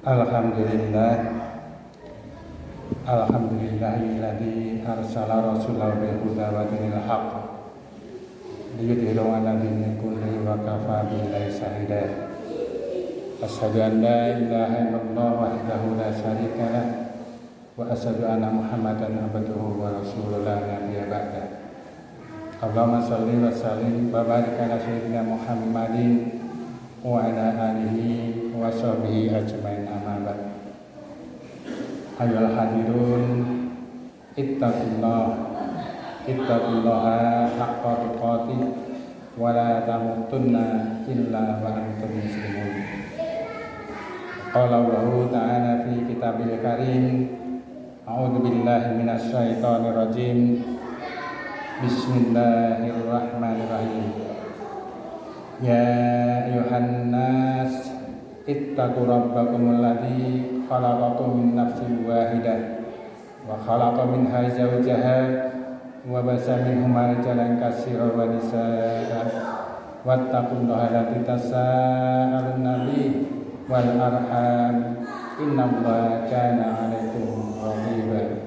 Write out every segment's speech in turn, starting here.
Alhamdulillah, alhamdulillahilladzi arsala rasulahu bil huda wa dinil haqq liyudhhirahu 'ala dini kullihi wa kafaa billahi shahida. Asyhadu an la ilaha illallah wahdahu la syarika lah wa asyhadu anna Muhammadan abduhu wa rasuluhu la nabiyya ba'da. Allahumma shalli wa sallim wa barik ala sayyidina Muhammadin wa ala alihi wa sahbihi ajmain, amma ba'd. Ayyuhal hadirun, ittaqullaha haqqa tuqatih wa la tamutunna illa wa antum muslimun. Qala Allahu ta'ala fi kitabil karim, a'udzu billahi minasy syaithanir rajim. Bismillahirrahmanirrahim. Ya ayuhan nas, ittaqu rabbakumul ladzi khalaqakum min nafsin wahidah wa khalaqa minha zawjaha wa basa minhuma rijalan katsiran wa nisaa'a wattaqullaha allazii tasaaluna bihi wal arham innallaha kana 'alaikum raqiba.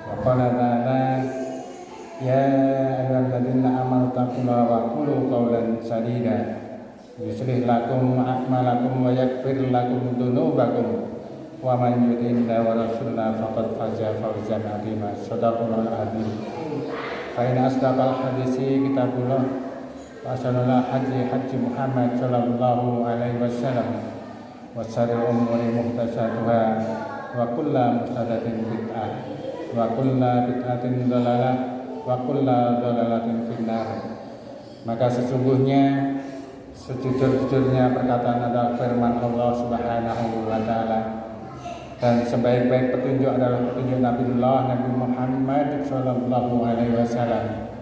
Wa qala ta'ala ya ayyuhalladzina amanu taqullaha wa qulu qawlan sadida yuslih lakum a'malakum wa yaghfir lakum dzunubakum wa man yuti'illaha wa rasulahu faqad faza fawzan 'azima. Shadaqallahul 'azim. Fa inna asdaqal haditsi kitabullah wa ahsanal hadi Muhammad sallallahu alaihi wasallam wa syarrul umuri muhdatsatuha wa kullu muhdatsatin bid'ah wa kullu bid'atin dhalalah wa kullu dhalalatin finnar. Maka sesungguhnya sejujur-jujurnya perkataan adalah firman Allah Subhanahu wa taala, dan sebaik-baik petunjuk adalah petunjuk Nabiullah Nabi Muhammad sallallahu alaihi wasallam,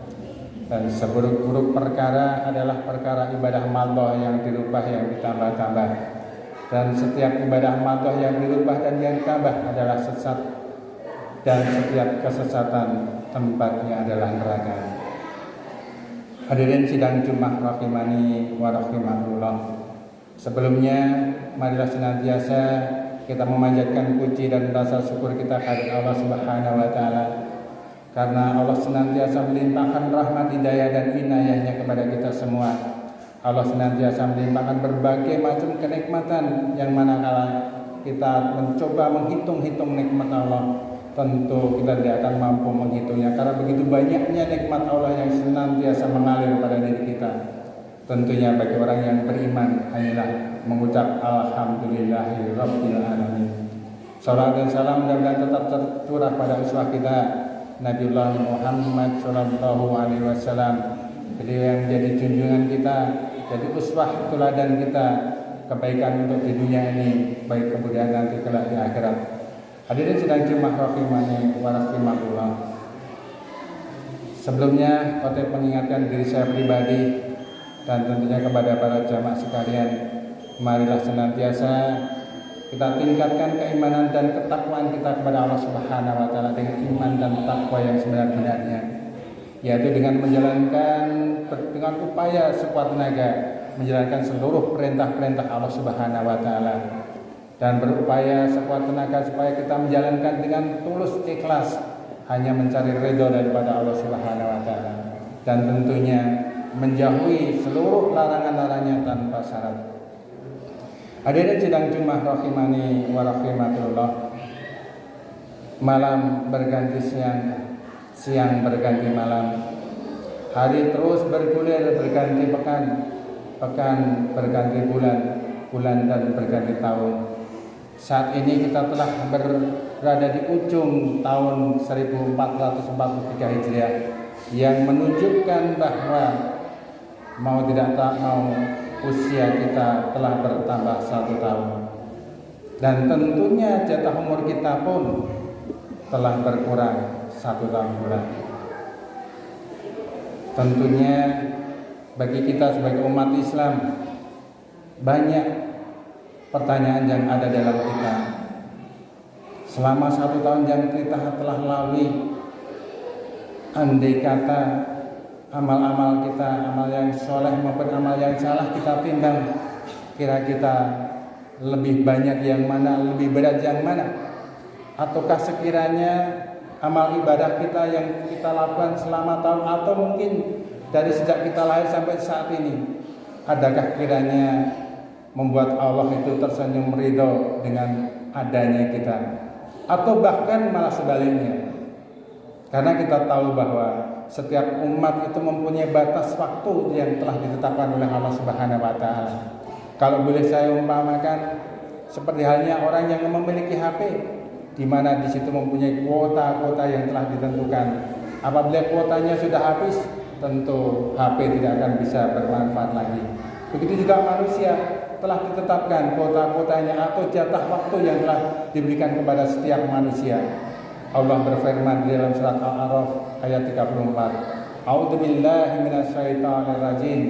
dan seburuk-buruk perkara adalah perkara ibadah madhah yang dirubah, yang ditambah-tambah, dan setiap ibadah madhah yang dirubah dan yang ditambah adalah sesat, dan setiap kesesatan tempatnya adalah neraka. Hadirin sidang Jumat rahimani wa rahimakumullah. Sebelumnya marilah senantiasa kita memanjatkan puji dan rasa syukur kita kepada Allah Subhanahu wa taala, karena Allah senantiasa melimpahkan rahmat, hidayah dan inayahnya kepada kita semua. Allah senantiasa melimpahkan berbagai macam kenikmatan yang manakala kita mencoba menghitung-hitung nikmat Allah, tentu kita tidak akan mampu menghitungnya, karena begitu banyaknya nikmat Allah yang senantiasa mengalir pada diri kita. Tentunya bagi orang yang beriman hanyalah mengucap alhamdulillahirabbil alamin. Salawat dan salam mudah-mudahan tetap tercurah pada uswah kita Nabiullah Muhammad sallallahu alaihi wasallam, beliau yang jadi junjungan kita, jadi uswah teladan kita, kebaikan untuk di dunia ini, baik kemudian nanti kelak di akhirat. Hadirin sidang Jumat rahimani wa rahimakumullah. Sebelumnya khotib mengingatkan diri saya pribadi dan tentunya kepada para jamaah sekalian, marilah senantiasa kita tingkatkan keimanan dan ketakwaan kita kepada Allah Subhanahu wa taala dengan iman dan takwa yang sebenar-benarnya, yaitu dengan menjalankan dengan upaya sekuat tenaga menjalankan seluruh perintah-perintah Allah Subhanahu wa taala, dan berupaya sekuat tenaga supaya kita menjalankan dengan tulus ikhlas, hanya mencari ridho daripada Allah Subhanahu wa taala, dan tentunya menjauhi seluruh larangan-larangannya tanpa syarat. Hadirin sidang Jumat rahimani wa rahimakumullah. Malam berganti siang, siang berganti malam, hari terus bergulir berganti pekan, pekan berganti bulan, bulan dan berganti tahun. Saat ini kita telah berada di ujung tahun 1443 Hijriah, yang menunjukkan bahwa mau tidak tak mau usia kita telah bertambah 1 tahun, dan tentunya jatah umur kita pun telah berkurang 1 tahun pula. Tentunya bagi kita sebagai umat Islam, banyak pertanyaan yang ada dalam kita. Selama 1 tahun yang kita telah lalui, andai kata amal-amal kita, amal yang soleh maupun amal yang salah kita timbang, Kira kita lebih banyak yang mana, lebih berat yang mana? Ataukah sekiranya amal ibadah kita yang kita lakukan selama tahun atau mungkin dari sejak kita lahir sampai saat ini, adakah kiranya membuat Allah itu tersenyum ridho dengan adanya kita? Atau bahkan malah sebaliknya, karena kita tahu bahwa setiap umat itu mempunyai batas waktu yang telah ditetapkan oleh Allah Subhanahu wa taala. Kalau boleh saya umpamakan seperti halnya orang yang memiliki HP, di mana di situ mempunyai kuota-kuota yang telah ditentukan. Apabila kuotanya sudah habis, tentu HP tidak akan bisa bermanfaat lagi. Begitu juga manusia telah ditetapkan kuota-kuotanya atau jatah waktu yang telah diberikan kepada setiap manusia. Allah berfirman di dalam surat Al-A'raf ayat 34. A'udzubillahi minasyaitonir rajim.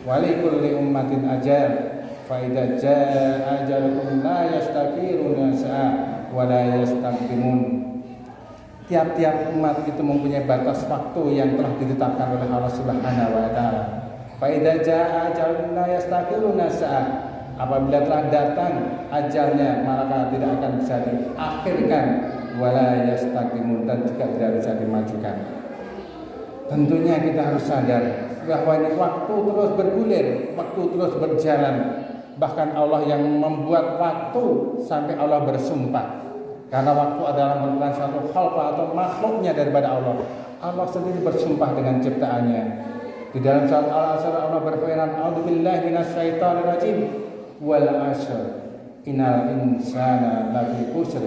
Wa likulli ummatin ajal. Fa idza jaa ajaluhum la yastakbiruna sa'a wa la yastaqdimun. Tiap-tiap umat itu mempunyai batas waktu yang telah ditetapkan oleh Allah Subhanahu wa taala. Fa idza jaa ajaluhum la yastakbiruna sa'a. Apabila telah datang ajalnya, maka tidak akan bisa diakhirkan, wala yastaqimun, dan juga tidak bisa dimajukan. Tentunya kita harus sadar bahwa ini waktu terus bergulir, waktu terus berjalan. Bahkan Allah yang membuat waktu sampai Allah bersumpah. Karena waktu adalah merupakan suatu hal atau makhluknya daripada Allah. Allah sendiri bersumpah dengan ciptaannya. Di dalam surat Al-Asr Allah berfirman, "A'udzubillahi minasyaitonir rajim. Wal 'ashr. Innal insana lafi khusr.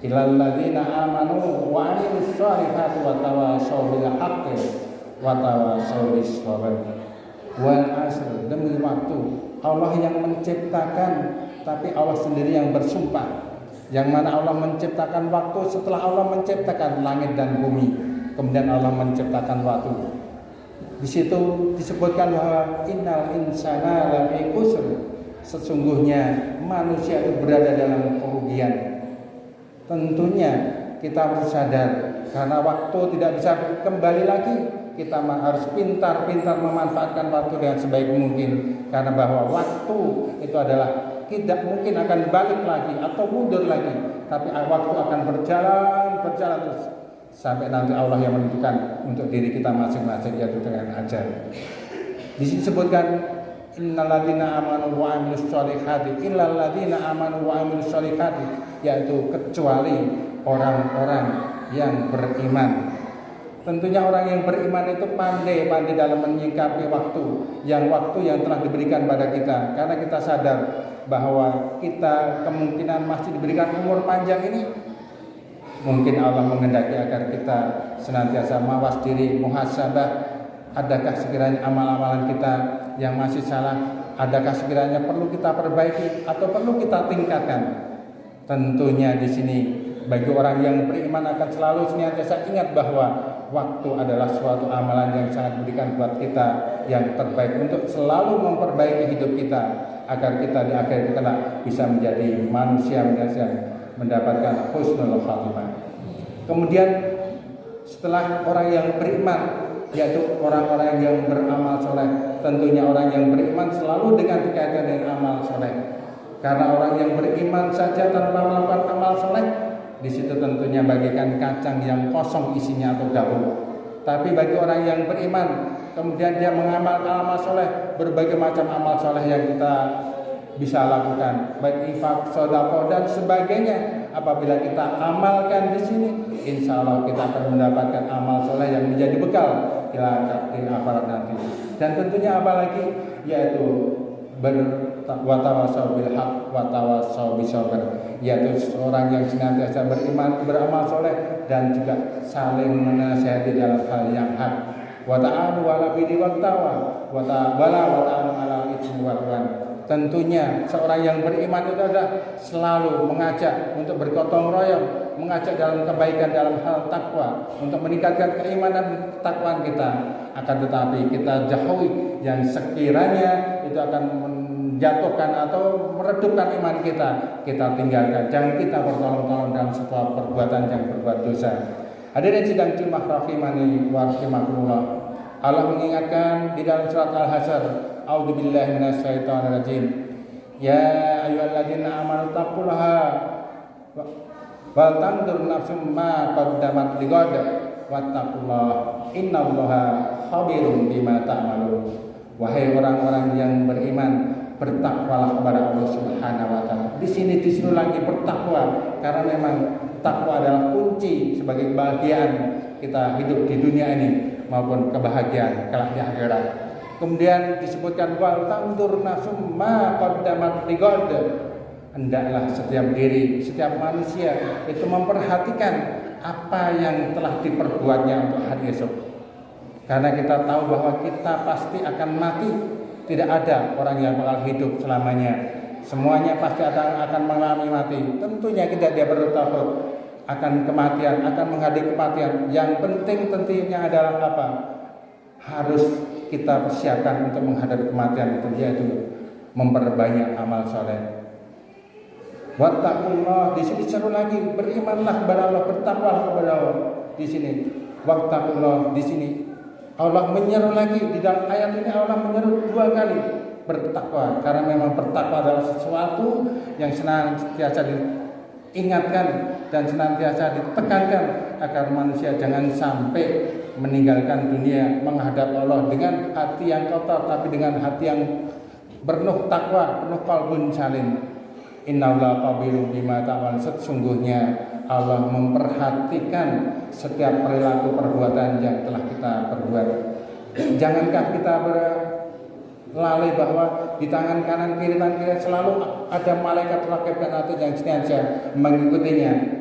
Illal ladzina amanu wa 'amilus shalihati wa tawashaw bil haqqi wa tawashaw bis sabr." Wal 'ashr, demi waktu. Allah yang menciptakan, tapi Allah sendiri yang bersumpah. Yang mana Allah menciptakan waktu setelah Allah menciptakan langit dan bumi. Kemudian Allah menciptakan waktu. Di situ disebutkan bahwa innal insana lafi khusr. Sesungguhnya manusia itu berada dalam kerugian. Tentunya kita harus sadar karena waktu tidak bisa kembali lagi. Kita harus pintar-pintar memanfaatkan waktu dengan sebaik mungkin, karena bahwa waktu itu adalah tidak mungkin akan balik lagi atau mundur lagi, tapi waktu akan berjalan terus sampai nanti Allah yang menentukan untuk diri kita masing-masing, yaitu dengan ajal. Di sini disebutkan innal ladzina amanu wa 'amilus shalihati illal ladzina amanu wa 'amilus shalihati, yaitu kecuali orang-orang yang beriman. Tentunya orang yang beriman itu pandai dalam menyikapi waktu yang telah diberikan pada kita, karena kita sadar bahwa kita kemungkinan masih diberikan umur panjang ini. Mungkin Allah menghendaki agar kita senantiasa mawas diri, muhasabah. Adakah sekiranya amal-amalan kita yang masih salah? Adakah sekiranya perlu kita perbaiki atau perlu kita tingkatkan? Tentunya di sini bagi orang yang beriman akan selalu senantiasa ingat bahwa waktu adalah suatu amalan yang sangat diberikan buat kita yang terbaik untuk selalu memperbaiki hidup kita agar kita di akhir kelak bisa menjadi manusia yang mendapatkan husnul khatimah. Kemudian setelah orang yang beriman, yaitu orang-orang yang beramal soleh. Tentunya orang yang beriman selalu dengan kaitan dengan amal soleh. Karena orang yang beriman saja tanpa melakukan amal soleh, di situ tentunya bagaikan kacang yang kosong isinya atau gabung. Tapi bagi orang yang beriman, kemudian dia mengamalkan amal soleh, berbagai macam amal soleh yang kita bisa lakukan, baik infak, sedekah dan sebagainya. Apabila kita amalkan di sini, insya Allah kita akan mendapatkan amal soleh yang menjadi bekal di akhirat nanti. Dan tentunya apalagi yaitu watawasau bil haq watawasau bis sabr, yaitu seorang yang senantiasa beriman, beramal soleh dan juga saling menasihati dalam hal yang hak. Wa ta'anu ala birri wat taqwa wa ta'anu ala itsmi wal udwan. Tentunya seorang yang beriman itu adalah selalu mengajak untuk bergotong royong, mengajak dalam kebaikan dalam hal takwa, untuk meningkatkan keimanan takwaan kita. Akan tetapi kita jauhi yang sekiranya itu akan menjatuhkan atau meredupkan iman kita, kita tinggalkan. Jangan kita bertolong-tolong dalam sebuah perbuatan yang berbuat dosa. Hadirin sidang jemaah rahimani wa rahimakumullah. Allah mengingatkan di dalam surat Al-Hasyr, a'udzubillahi minasyaitonir rajim. Ya ayyuhalladzina amanu taqullaha wal tanzur nafsum ma qaddamat lighad wattaqullaha innallaha khabirum bima ta'malun. Wahai orang-orang yang beriman, bertakwalah kepada Allah Subhanahu wa taala. Di sini disuruh lagi bertakwa karena memang takwa adalah kunci sebagai kebahagiaan kita hidup di dunia ini maupun kebahagiaan kelak di akhirat. Kemudian disebutkan wal tanzur nafsum ma qaddamat lighad. Hendaklah setiap diri, setiap manusia itu memperhatikan apa yang telah diperbuatnya untuk hari esok. Karena kita tahu bahwa kita pasti akan mati. Tidak ada orang yang bakal hidup selamanya. Semuanya pasti akan mengalami mati. Tentunya kita dia perlu takut akan kematian, akan menghadapi kematian. Yang penting tentunya adalah apa? Harus kita persiapkan untuk menghadapi kematian itu, yaitu memperbanyak amal soleh. Wattaqullah, di sini seru lagi, berimanlah kepada Allah, bertakwalah kepada Allah. Di sini wattaqullah, di sini Allah menyeru lagi, di dalam ayat ini Allah menyeru 2 kali bertakwa, karena memang bertakwa adalah sesuatu yang senantiasa diingatkan dan senantiasa ditekankan agar manusia jangan sampai meninggalkan dunia menghadap Allah dengan hati yang kotor, tapi dengan hati yang penuh takwa, penuh qalbun salim. Innallaha khabirum bima ta'malun. Sesungguhnya Allah memperhatikan setiap perilaku perbuatan yang telah kita perbuat. Jangankah kita berlalai bahwa di tangan kanan kiri selalu ada malaikat raqib dan atid yang senantiasa mengikutinya.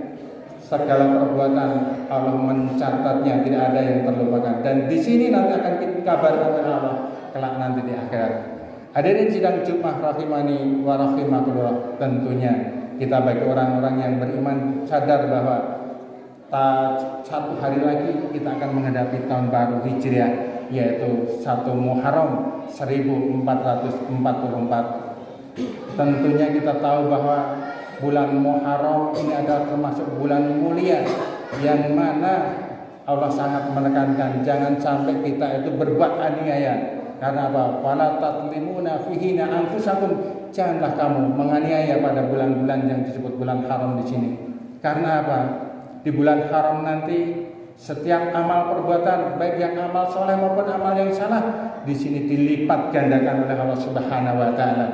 Segala perbuatan Allah mencatatnya, tidak ada yang terlupakan. Dan di sini nanti akan kita kabarkan oleh Allah kelak nanti di akhirat. Hadirin sidang Jumat rahimani wa rahimakumullah, tentunya kita bagi orang-orang yang beriman sadar bahwa satu hari lagi kita akan menghadapi tahun baru Hijriah, yaitu 1 Muharram 1444. Tentunya kita tahu bahwa bulan Muharram ini adalah termasuk bulan mulia yang mana Allah sangat menekankan jangan sampai kita itu berbuat aniaya. Karena apa? Wala tatlimuna fihi anfusakum. Janganlah kamu menganiaya pada bulan-bulan yang disebut bulan haram di sini. Karena apa? Di bulan haram nanti setiap amal perbuatan, baik yang amal soleh maupun amal yang salah, di sini dilipat gandakan oleh Allah Subhanahu wa taala.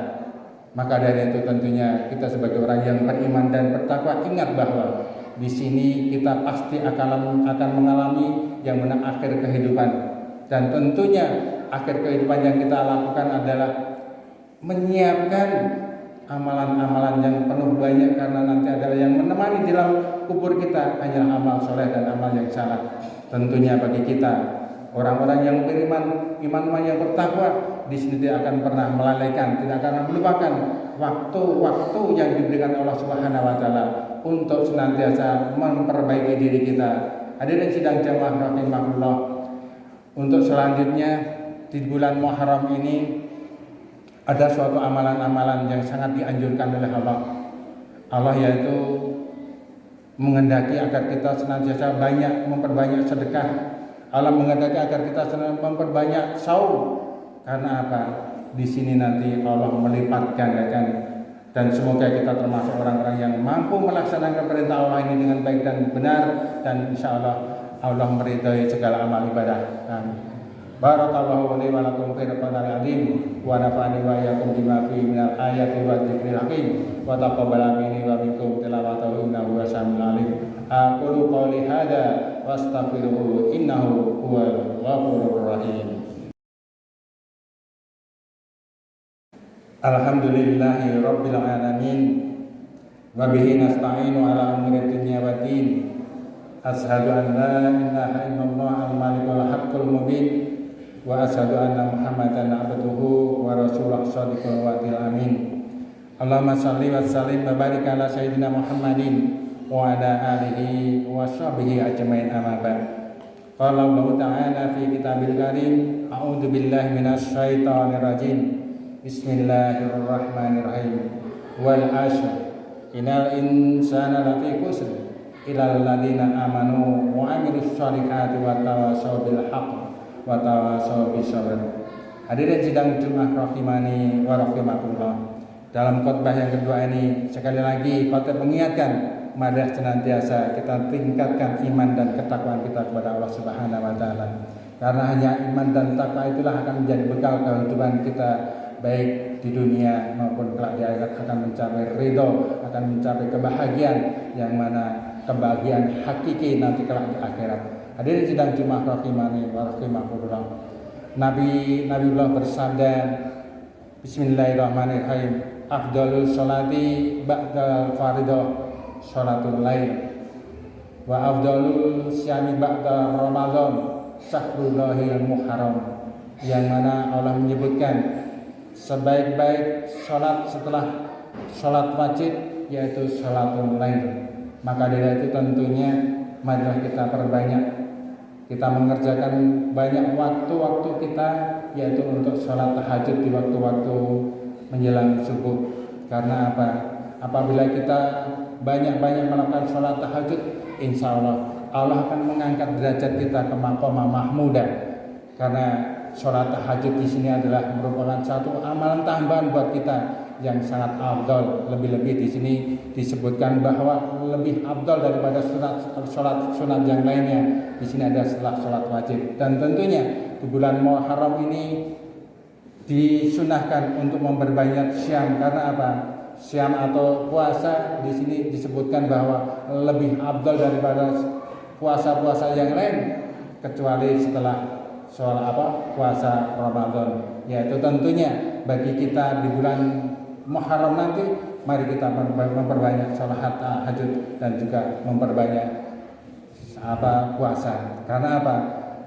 Maka dari itu tentunya kita sebagai orang yang beriman dan bertakwa ingat bahwa di sini kita pasti akan mengalami yang benar akhir kehidupan. Dan tentunya akhir kehidupan yang kita lakukan adalah menyiapkan amalan-amalan yang penuh banyak, karena nanti adalah yang menemani di dalam kubur kita hanyalah amal soleh dan amal yang salah. Tentunya bagi kita orang-orang yang beriman, iman yang bertakwa, di sini tidak akan pernah melalaikan, tidak akan melupakan waktu-waktu yang diberikan Allah Subhanahu wa taala untuk senantiasa memperbaiki diri kita. Hadirin sidang jamaah rahimakumullah, untuk selanjutnya di bulan Muharram ini ada suatu amalan-amalan yang sangat dianjurkan oleh Allah. Allah yaitu menghendaki agar kita senantiasa memperbanyak sedekah. Allah menghendaki agar kita senantiasa memperbanyak saum. Karena apa? Di sini nanti Allah melipat gandakan, dan semoga kita termasuk orang-orang yang mampu melaksanakan perintah Allah ini dengan baik dan benar, dan insya Allah meridhai segala amal ibadah. Amin. Barakallahu li wa lakum fil Qur'anil azim wa nafa'ani wa iyyakum bima fihi minal ayati wa dzikril hakim wa taqabbal minni wa minkum tilawatahu innahu samiul alim. Aqulu qouli hadza wa astaghfiruhu innahu huwal ghafurur rahim. Alhamdulillahi rabbil alamin wa bihi nasta'inu ala umuri dunya waddin. Asyhadu an la ilaha illallah al-malikul haqqul mubin wa asyhadu anna Muhammadan abduhu wa rasuluhu shadiqul wa'dil amin. Allahumma shalli wa sallim wa barik ala sayyidina Muhammadin wa ala alihi wa sahbihi ajmain, amma ba'd. Qala Allah ta'ala fi kitabil karim, a'udzu billahi minasy syaithanir rajim. Bismillahirrahmanirrahim. Wal 'ashr innal insana lafi khusr illal ladzina amanu wa 'amilus shalihati wa tawassaw bil haqq wa tawassaw bis sabr. Hadirin sidang Jumat rahimani wa rahimakumullah. Dalam khotbah yang kedua ini sekali lagi khotib mengingatkan, mari senantiasa kita tingkatkan iman dan ketakwaan kita kepada Allah Subhanahu wa taala. Karena hanya iman dan takwa itulah akan menjadi bekal kehidupan kita, baik di dunia maupun kelak di akhirat, akan mencapai ridho, akan mencapai kebahagiaan, yang mana kebahagiaan hakiki nanti kelak di akhirat. Hadirin sidang Jumat rahimani wa rahimakumullah. Nabiullah bersabda, Bismillahirrahmanirrahim, afdalul sholati ba'dal faridah sholatul lail, wa afdalul syami ba'da Ramadan sahrullahil muharram. Yang mana Allah menyebutkan sebaik-baik sholat setelah sholat wajib yaitu sholatul lail. Maka dari itu tentunya marilah kita perbanyak, kita mengerjakan banyak waktu-waktu kita, yaitu untuk sholat tahajud di waktu-waktu menjelang subuh. Karena apa? Apabila kita banyak-banyak melakukan sholat tahajud, insya Allah akan mengangkat derajat kita ke maqamah mahmudah. Karena sholat tahajud di sini adalah merupakan satu amalan tambahan buat kita yang sangat afdal. Lebih-lebih di sini disebutkan bahwa lebih afdal daripada sholat sunat yang lainnya. Di sini ada setelah sholat wajib. Dan tentunya di bulan Muharram ini disunahkan untuk memperbanyak syam. Karena apa? Syam atau puasa di sini disebutkan bahwa lebih afdal daripada puasa-puasa yang lain, kecuali setelah sholat puasa Ramadan. Yaitu tentunya bagi kita di bulan Muharram nanti, mari kita memperbanyak sholat tahajud dan juga memperbanyak puasa. Karena apa?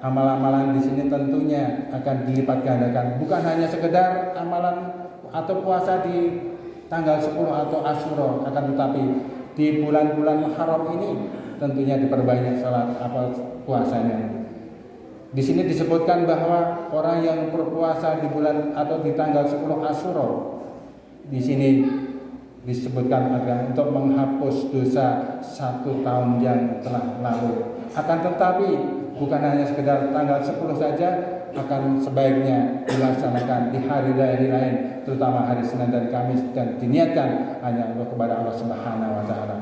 Amalan-amalan di sini tentunya akan dilipat gandakan. Bukan hanya sekedar amalan atau puasa di tanggal 10 atau Asyura, akan tetapi di bulan-bulan Muharram ini tentunya diperbanyak sholat puasanya. Di sini disebutkan bahwa orang yang berpuasa di bulan atau di tanggal 10 Asyura, di sini disebutkan agar untuk menghapus dosa 1 tahun yang telah lalu. Akan tetapi bukan hanya sekedar tanggal 10 saja, akan sebaiknya dilaksanakan di hari-hari lain, terutama hari Senin dan Kamis, dan diniatkan hanya kepada Allah Subhanahu wa taala.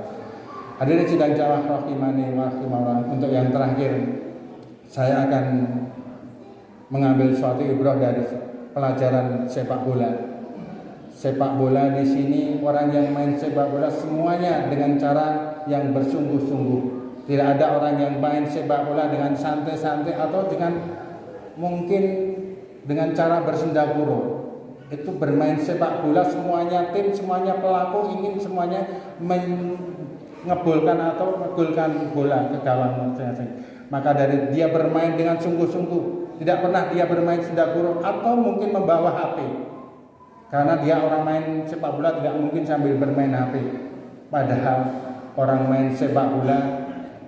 Hadirin sidang jamaah rahimani wa rahimakumullah, untuk yang terakhir saya akan mengambil suatu ibrah dari pelajaran sepak bola. Sepak bola di sini, orang yang main sepak bola semuanya dengan cara yang bersungguh-sungguh. Tidak ada orang yang main sepak bola dengan santai-santai atau dengan mungkin dengan cara bersendaguro. Itu bermain sepak bola semuanya tim, semuanya pelaku ingin semuanya mengebolkan atau menggolkan bola ke gawang masing-masing. Maka dari dia bermain dengan sungguh-sungguh, tidak pernah dia bermain sendaguro atau mungkin membawa HP. Karena dia orang main sepak bola tidak mungkin sambil bermain HP. Padahal orang main sepak bola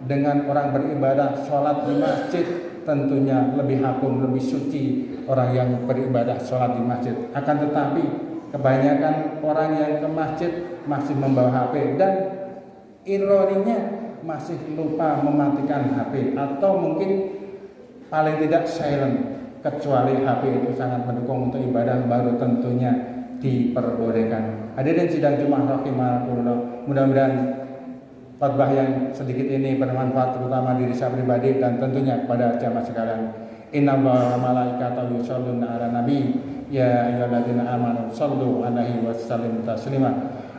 dengan orang beribadah sholat di masjid tentunya lebih agung, lebih suci orang yang beribadah sholat di masjid. Akan tetapi kebanyakan orang yang ke masjid masih membawa HP, dan ironinya masih lupa mematikan HP, atau mungkin paling tidak silent. Kecuali HP itu sangat mendukung untuk ibadah, baru tentunya diperbolehkan. Hadirin sidang Jumat rahimakumullah, mudah-mudahan khotbah yang sedikit ini bermanfaat terutama diri saya pribadi dan tentunya kepada jamaah sekalian. Innallaha wa malaikatahu yusholluna 'alan nabi ya ayyuhalladzina amanu shollu 'alaihi wa sallimu taslima.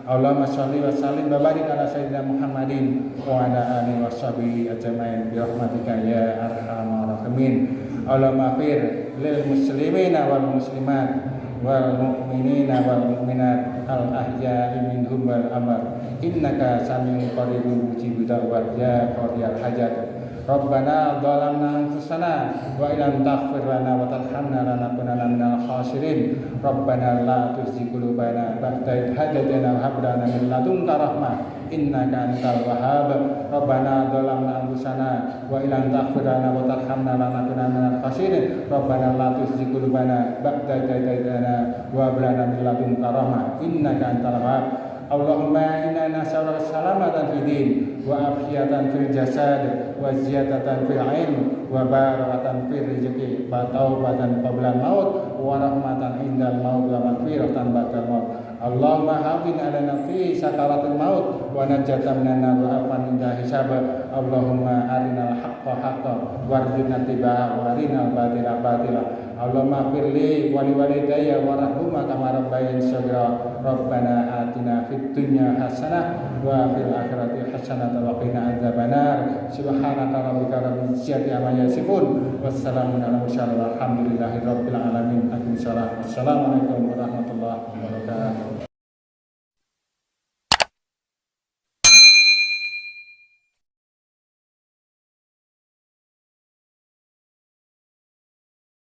Allahumma sholli wa sallim wa barik ala sayyidina Muhammadin wa ala alihi washabihi ajmain bi rahmatika ya arhamar rahimin. Allahumma fir lil muslimina wal muslimat wal mu'minina wal mu'minat al ahya'i minhum wal amwat innaka samiun qaribun mujibud da'wat ya qadiyal hajat. Rabbana dhalamna anfusana wa illam taghfir lana wa tarhamna lanakunanna minal khasirin. Rabbana la tuzigh qulubana ba'da idh hadaytana wa hab lana min ladunka rahmah innaka antal wahhab. Rabbana dhalamna anfusana wa illam taghfir lana wa tarhamna lanakunanna minal khasirin. Rabbana la tuzigh qulubana ba'da idh hadaytana wa hab lana min ladunka rahmah innaka antal wahhab. Allahumma inna nas'aluka salamatan fid din wa afiyatan fil jasad wa ziyadatan fil ilm wa barakatan fir rizqi wa taubatan qabla maut wa rahmatan indal maut wa maghfiratan ba'da maut. Allahumma hafin alana fi sakaratil maut wa najatan minan nar wa afan inda hisab. Allahumma arinal haqqa haqqan warzuqna tibaa wa arinal batila batila. Allahumma firli wa liwalidayya warhamhuma kama rabbayani shaghira. Rabbana atina fid dunya hasanah wa fil akhirati hasanah wa qina adzabannar. Subhanaka rabbika rabbil izzati amma yasifun. Wassalamun ala mursalin walhamdulillahi rabbil alamin. Assalamualaikum warahmatullahi